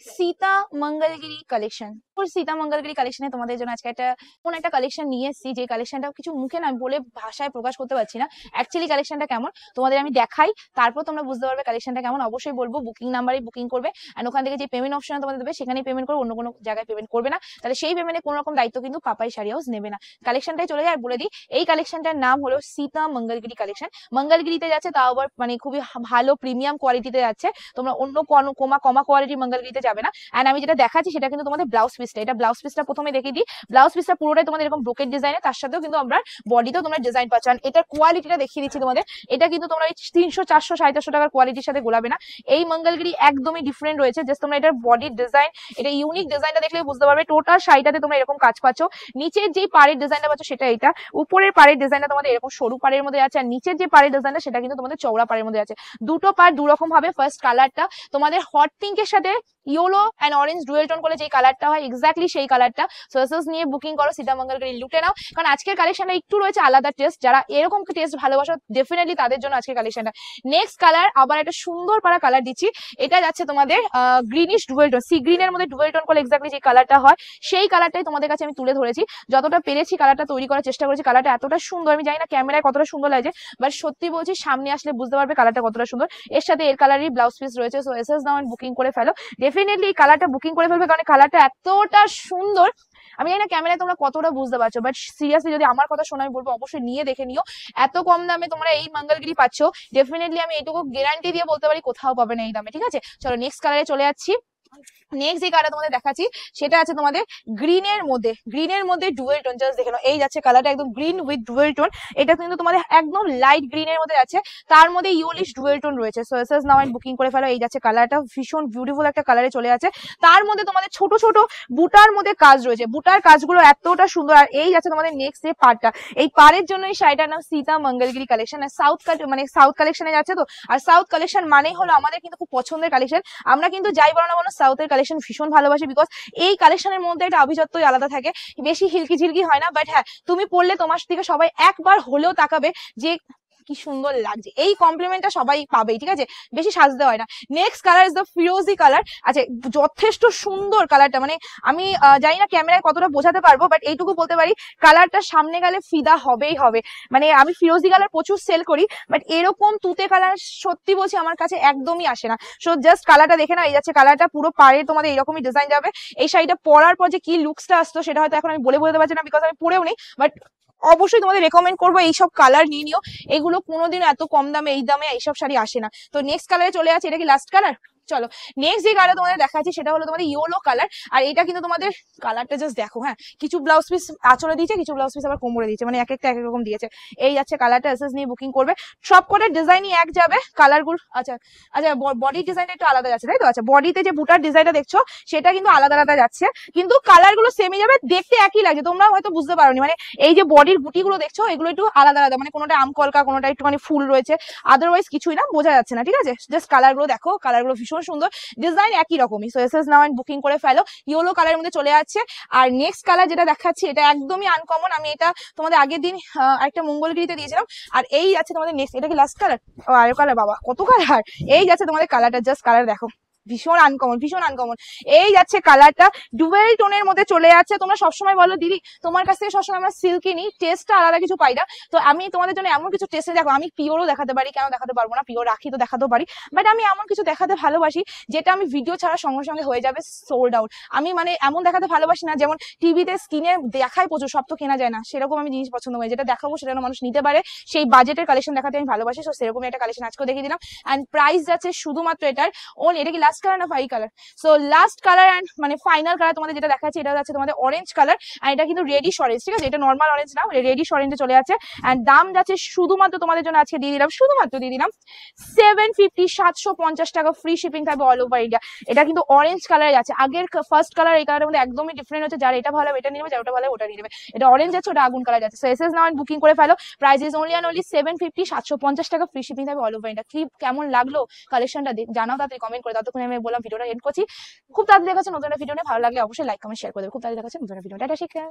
Sita Mangalagiri collection. Sita Mangalagiri কালেকশনে তোমাদের জন্য আজকে কোন একটা কালেকশন নিয়ে এসেছি, যে কালেকশনটা কিছু মুখে না বলে ভাষায় প্রকাশ করতে পারছি না। অ্যাকচুয়ালি কালেকশনটা কেমন তোমাদের আমি দেখাই, তারপর তোমরা বুঝতে পারবে কালেকশনটা কেমন। অবশ্যই বলবো বুকিং নাম্বারে বুকিং করবে, আর ওখান থেকে যে পেমেন্ট অপশন তোমাদের দেবে সেখানেই পেমেন্ট করবে, অন্য কোনো জায়গায় পেমেন্ট করবে না। তাহলে সেই পেমেন্টে কোনো রকম দায়িত্ব কিন্তু পাপাই শাড়ি হাউস নেবে না। কালেকশনটাই চলে যায়। আর বলে দিই, এই কালেকশনটার নাম হলো সীতা মঙ্গলগিরি কালেকশন। মঙ্গলগিরিতে যাচ্ছে, তাও আবার মানে খুবই ভালো প্রিমিয়াম কোয়ালিটিতে যাচ্ছে। তোমরা অন্য কোনো কমা কোয়ালিটির মঙ্গলগিরিতে যাবে না। এন্ড আমি যেটা দেখাচ্ছি সেটা কিন্তু তোমাদের ব্লাউজ পিসটা, এটা ব্লাউজ পিসটা প্রথমে দেখিয়ে দিই। ব্লাউজ পিসটা পুরোটাই তোমাদের এরকম ব্রোকেট ডিজাইনে, তার সাথেও কিন্তু আমরা বডিতেও তোমরা ডিজাইন পাচ্ছ। এটার কোয়ালিটিটা দেখিয়ে দিচ্ছি তোমাদের। এটা কিন্তু তোমরা 300 400 450 টাকার কোয়ালিটির সাথে গোলাবে না। এই মঙ্গলগিরি একদমই ডিফারেন্ট রয়েছে। জাস্ট তোমরা এটার বডির ডিজাইন, এটা ইউনিক ডিজাইনটা দেখলে বুঝতে পারবে। টোটাল শাড়িটাতে তোমরা এরকম কাজ পাচ্ছ। নিচের যে পাড়ের ডিজাইনটা পাচ্ছ সেটা এটা, উপরের পাড়ের ডিজাইনটা তোমাদের এরকম সরু পাড়ের মধ্যে আছে, আর নিচের যে পাড়ের ডিজাইনটা সেটা কিন্তু তোমাদের চওড়া পাড়ের মধ্যে আছে। দুটো পাড় দু রকম হবে। ফার্স্ট কালারটা তোমাদের হট পিঙ্কের সাথে yellow and orange dual tone করে যে কালারটা হয়, এক্স্যাক্টলি সেই কালারটা। সো এসএস নিয়ে বুকিং করো, সীতা মঙ্গলগিরি লুটে নাও। কারণ আজকের কালেকশনটা একটু রয়েছে আলাদা টেস্ট, যারা এরকম টেস্ট ভালোবাসো ডেফিনেটলি তাদের জন্য আজকের কালেকশনটা। নেক্সট কালার আবার একটা সুন্দর পাড়া কালার দিচ্ছি। এটা যাচ্ছে তোমাদের গ্রিনিশ ডুয়েল টোন, সি গ্রিনের মধ্যে ডুয়েল টোন করে এক্স্যাক্টলি যে কালারটা হয় সেই কালারটাই তোমাদের কাছে আমি তুলে ধরেছি। যতটা পেরেছি কালারটা তৈরি করার চেষ্টা করেছি। কালারটা এতটা সুন্দর, আমি জানি না ক্যামেরায় কতটা সুন্দর লাগছে, বাট সত্যি বলছি সামনে আসলে বুঝতে পারবে কালারটা কতটা সুন্দর। এর সাথে এর কালারই ব্লাউজ পিস রয়েছে। সো এসএস নাও বুকিং করে ফেলো, ডেফিনেটলি এই কালারটা বুকিং করে ফেলবে, কারণ কালারটা এতটা সুন্দর। আমি জানি না ক্যামেরায় তোমরা কতটা বুঝতে পারছো, বাট সিরিয়াসলি যদি আমার কথা শোনা, আমি বলবো অবশ্যই নিয়ে দেখে নিও। এত কম দামে তোমরা এই মঙ্গলগিরি পাচ্ছ, ডেফিনেটলি আমি এইটুকু গ্যারান্টি দিয়ে বলতে পারি কোথাও পাবে না এই দামে। ঠিক আছে, চলো নেক্সট কালারে চলে যাচ্ছি। নেক্সট যে কালারটা তোমাদের দেখাচ্ছি সেটা আছে তোমাদের গ্রিনের মধ্যে ডুয়েল টোন। জাস্ট দেখে নাও, এই যাচ্ছে কালারটা একদম গ্রিন উইথ ডুয়েল টোন। এটা কিন্তু তোমাদের একদম লাইট গ্রিনের মধ্যে আছে, তার মধ্যে ইয়েলিশ ডুয়েল টোন রয়েছে। সো এসএস নাও বুকিং করে ফেলো। এই যাচ্ছে কালারটা, ভীষণ বিউটিফুল একটা কালারে চলে আছে। তার মধ্যে তোমাদের ছোট ছোট বুটার মধ্যে কাজ রয়েছে, বুটার কাজগুলো এতটা সুন্দর। আর এই যাচ্ছে তোমাদের নেক্সট যে পার্টটা, এই পাড়ের জন্য এই শাড়িটার নাম সীতা মঙ্গলগিরি কালেকশন। আর সাউথ কালেকশনে যাচ্ছে তো, আর সাউথ কালেকশন মানেই হলো আমাদের কিন্তু খুব পছন্দের কালেকশন। আমরা কিন্তু যাই বলো না বলো সাউথের কালেকশন ভীষণ ভালোবাসি, বিকজ এই কালেকশনের মধ্যে একটা আভিজাত্যই আলাদা থাকে। বেশি হিলকি ঝিলকি হয় না, বাট হ্যাঁ তুমি পড়লে তোমার থেকে সবাই একবার হলেও তাকাবে যে কি সুন্দর লাগছে। এই কমপ্লিমেন্টটা সবাই পাবেই, ঠিক আছে, বেশি সাজতে হয় না। নেক্সট কালার ইজ দ্য ফিরোজি কালার। আচ্ছা, যথেষ্ট সুন্দর কালারটা, মানে আমি জানি না ক্যামেরায় কতটা বোঝাতে পারবো, বাট এইটুকু বলতে পারি কালারটা সামনে গেলে ফিদা হবেই হবে। মানে আমি ফিরোজি কালার প্রচুর সেল করি, বাট এরকম তুতে কালার সত্যি বলছি আমার কাছে একদমই আসে না। সো জাস্ট কালারটা দেখে না, এই যাচ্ছে কালারটা, পুরো পাড়ে তোমাদের এরকমই ডিজাইন যাবে। এই শাড়িটা পরার পর যে কি লুকসটা আসতো সেটা হয়তো এখন আমি বলে বোঝাতে পারছি না, বিকজ আমি পরেও নেই। বাট অবশ্যই তোমাদের রেকমেন্ড করবো এইসব কালার নিয়ে নিও। এগুলো কোনোদিনও এত কম দামে এই দামে এইসব শাড়ি আসে না। তো নেক্সট কালারে চলে আছে, এটা কি লাস্ট কালার? চলো নেক্সট যে কালার তোমাদের দেখাচ্ছি সেটা হলো তোমাদের ইয়েলো কালার। আর এটা কিন্তু তোমাদের কালারটা জাস্ট দেখো, হ্যাঁ কিছু ব্লাউজ পিস আঁচলে দিয়েছে, কিছু ব্লাউজ পিস আবার কোমরে দিয়েছে, মানে এক একটা এক রকম দিয়েছে। এই যাচ্ছে কালারটা, এসএস নিয়ে বুকিং করবে। সব কটার ডিজাইনই এক যাবে, কালারগুলো আচ্ছা আচ্ছা বডির ডিজাইনটা একটু আলাদা যাচ্ছে তাই তো। আচ্ছা, বডিতে যে বুটার ডিজাইনটা দেখছো সেটা কিন্তু আলাদা আলাদা যাচ্ছে, কিন্তু কালারগুলো সেমই যাবে, দেখতে একই লাগছে। তোমরা হয়তো বুঝতে পারোনি, মানে এই যে বডির বুটিগুলো দেখছো এগুলো একটু আলাদা আলাদা, মানে কোনোটা আম কলকা, কোনোটা একটুখানি ফুল রয়েছে, আদারওয়াইজ কিছুই না, বোঝা যাচ্ছে না। ঠিক আছে, জাস্ট কালারগুলো দেখো, কালারগুলো ভীষণ সুন্দর, ডিজাইন একই রকমই। সো এসএস নাও বুকিং করে ফেলো। ইয়েলো কালারের মধ্যে চলে যাচ্ছে। আর নেক্সট কালার যেটা দেখাচ্ছি এটা একদমই আনকমন, আমি এটা তোমাদের আগের দিন একটা মঙ্গলগিরিতে দিয়েছিলাম। আর এই যাচ্ছে তোমাদের নেক্সট, এটা কি লাস্ট কালার? ও আরো কালার, বাবা কত কালার। এই যাচ্ছে তোমাদের কালারটা, জাস্ট কালার দেখো, ভীষণ আনকমন ভীষণ আনকমন। এই যাচ্ছে কালারটা, ডুয়েল টোনের মধ্যে চলে যাচ্ছে। তোমরা সবসময় বলো দিদি তোমার কাছ থেকে সবসময় আমরা সিল্কি নিই, টেস্টটা আলাদা কিছু পাই না। তো আমি তোমাদের জন্য এমন কিছু টেস্টে দেখো, আমি পিওরও দেখাতে পারি, কেন দেখাতে পারবো না, পিওর রাখি তো দেখাতেও পারি, বাট আমি এমন কিছু দেখাতে ভালোবাসি যেটা আমি ভিডিও ছাড়া সঙ্গে সঙ্গে হয়ে যাবে সোল্ড আউট। আমি মানে এমন দেখাতে ভালোবাসি না যেমন টিভিতে স্ক্রিনে দেখায় প্রচুর, সব তো কেনা যায় না, সেরকম আমি জিনিস পছন্দ করি, যেটা দেখাবো সেটা মানুষ নিতে পারে, সেই বাজেটের কালেকশন দেখাতে আমি ভালোবাসি। তো সেরকম একটা কালেকশন আজকে দেখিয়ে দিলাম। অ্যান্ড প্রাইস যাচ্ছে শুধুমাত্র এটার ওনলি, এটা কি লাস্ট কালার না five colour? So last colour and মানে ফাইনাল কালার তোমাদের যেটা দেখাচ্ছি এটা যাচ্ছে তোমাদের অরেঞ্জ কালার। আর এটা কিন্তু রেডিশ অরেঞ্জ, ঠিক আছে, এটা নর্মাল অরেঞ্জ না, রেডিশ অরেঞ্জে চলে যাচ্ছে। অ্যান্ড দাম যাচ্ছে শুধুমাত্র তোমাদের জন্য আজকে দিয়ে দিলাম, শুধুমাত্র দিয়ে দিলাম 750, 750 টাকা, ফ্রি শিপিং থাকবে অল ওভার ইন্ডিয়া। এটা কিন্তু অরেঞ্জ কালারে যাচ্ছে, আগের ফার্স্ট কালার এই কালারের মধ্যে একদমই ডিফারেন্ট হচ্ছে। যার এটা ভালো এটা নিয়ে নেবে, যার ওটা ভালো ওটা নিয়ে নেবে। এটা অরেঞ্জ যাচ্ছে, ওটা আগুন কালার যাচ্ছে। সো এসএস নাও বুকিং করে ফেলো। Price is only and only 750, 750 টাকা, ফ্রি শিপিং থাকবে অল ওভার ইন্ডিয়া। কি কেমন লাগলো কালেকশনটা জানাও তাড়াতাড়ি কমেন্ট করে। ততক্ষণ আমি বললাম ভিডিওটা এন্ড করছি। খুব তাড়াতাড়ি দেখাচ্ছে নতুন একটা ভিডিও নিয়ে, ভালো লাগলে অবশ্যই লাইক কমেন্ট শেয়ার করে দেবে। খুব তাড়াতাড়ি দেখাচ্ছে নতুন একটা ভিডিও। টাটা, শিখা।